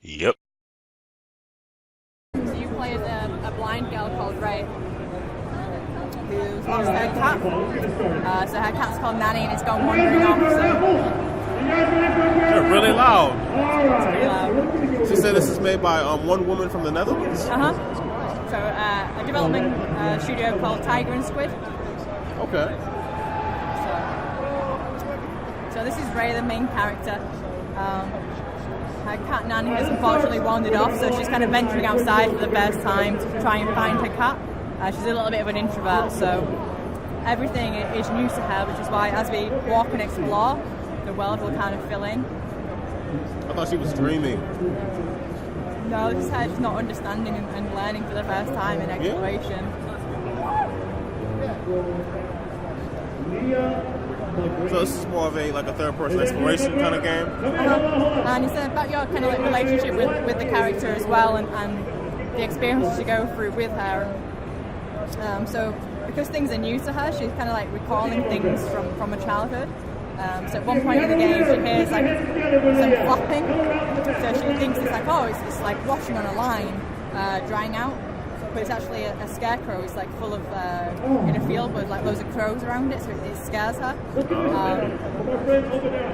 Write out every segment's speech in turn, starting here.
Yep. So you play as a blind girl called Ray, who's lost her cat. So her cat's called Nanny and it's gone wandering off. So They're really loud. it's pretty loud. She said this is made by one woman from the Netherlands. So a development studio called Tiger and Squid. Okay. So this is Ray, the main character. Her cat Nanny has unfortunately wandered off, so she's kind of venturing outside for the first time to try and find her cat. She's a little bit of an introvert, so everything is new to her, which is why as we walk and explore, the world will kind of fill in. I thought she was dreaming. No, this is her just not understanding and learning for the first time in exploration. So this is more of a third-person exploration kind of game. And it's about your kind of like relationship with the character as well, and the experiences you go through with her. So because things are new to her, she's kind of like recalling things from her childhood. So at one point in the game, she hears like some flopping. So she thinks it's like, oh, it's like washing on a line, drying out. But it's actually a scarecrow. It's like full of in a field with like loads of crows around it, so it scares her.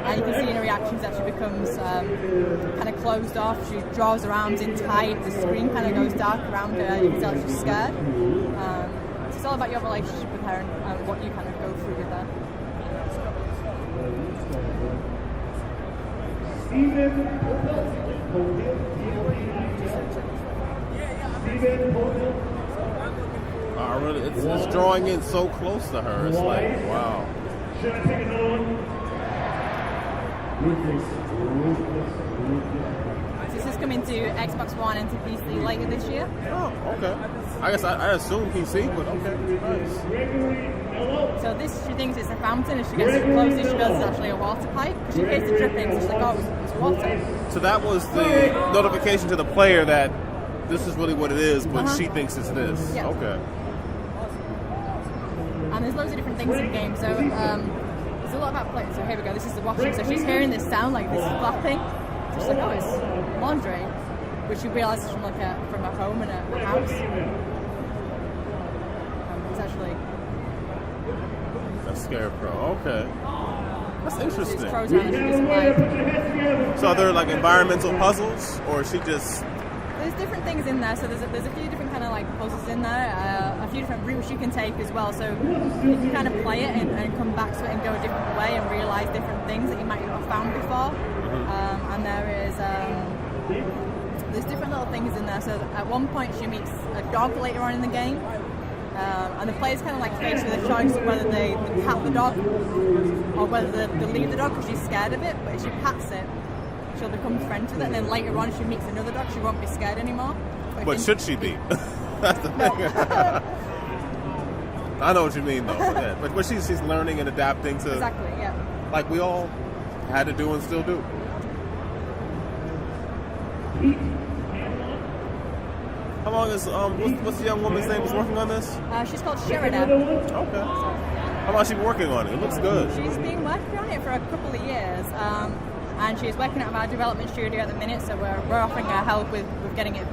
And you can see in her reactions that she becomes kind of closed off. She draws her arms in tight. The screen kind of goes dark around her. You can tell she's scared. So it's all about your relationship with her and what you kind of go through with her. It's drawing in so close to her. It's like, wow. This is coming to Xbox One and to PC later this year. Oh, okay. I guess I assume PC, but okay, nice. So she thinks it's a fountain, and she gets too close, she realizes it's actually a water pipe, because she hears the dripping, so she's like, oh, it's water. So that was the notification to the player that this is really what it is, but she thinks it's this. Yeah. Okay. And there's loads of different things in the game, so there's a lot about play. So here we go, this is the washing. So she's hearing this sound, like this flapping. So she's like, oh, it's laundry, which she realizes from from a home and a house. It's actually a scarecrow. Okay. That's interesting. It's crows around and she doesn't like. So are there like environmental puzzles, or is she just... There's different things in there, so there's a few different kind of like puzzles in there, a few different routes you can take as well, so you can kind of play it and come back to it and go a different way and realise different things that you might not have found before. And there's different little things in there, so at one point she meets a dog later on in the game, and the player's kind of like faced with a choice of whether they pat the dog or whether they leave the dog because she's scared of it, but if she pats it, she'll become friends with it, and then later on, if she meets another dog, she won't be scared anymore. But should she be? That's the thing. I know what you mean, though. Yeah. But she's learning and adapting to... Exactly, yeah. Like we all had to do and still do. How long is... what's the young woman's name who's working on this? She's called Sherida. Okay. How long is she working on it? It looks good. She's been working on it for a couple of years. And she's working out of our development studio at the minute, so we're offering her help with getting it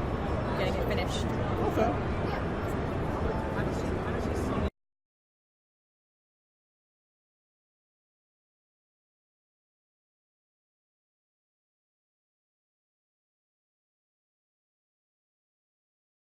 finished. Okay.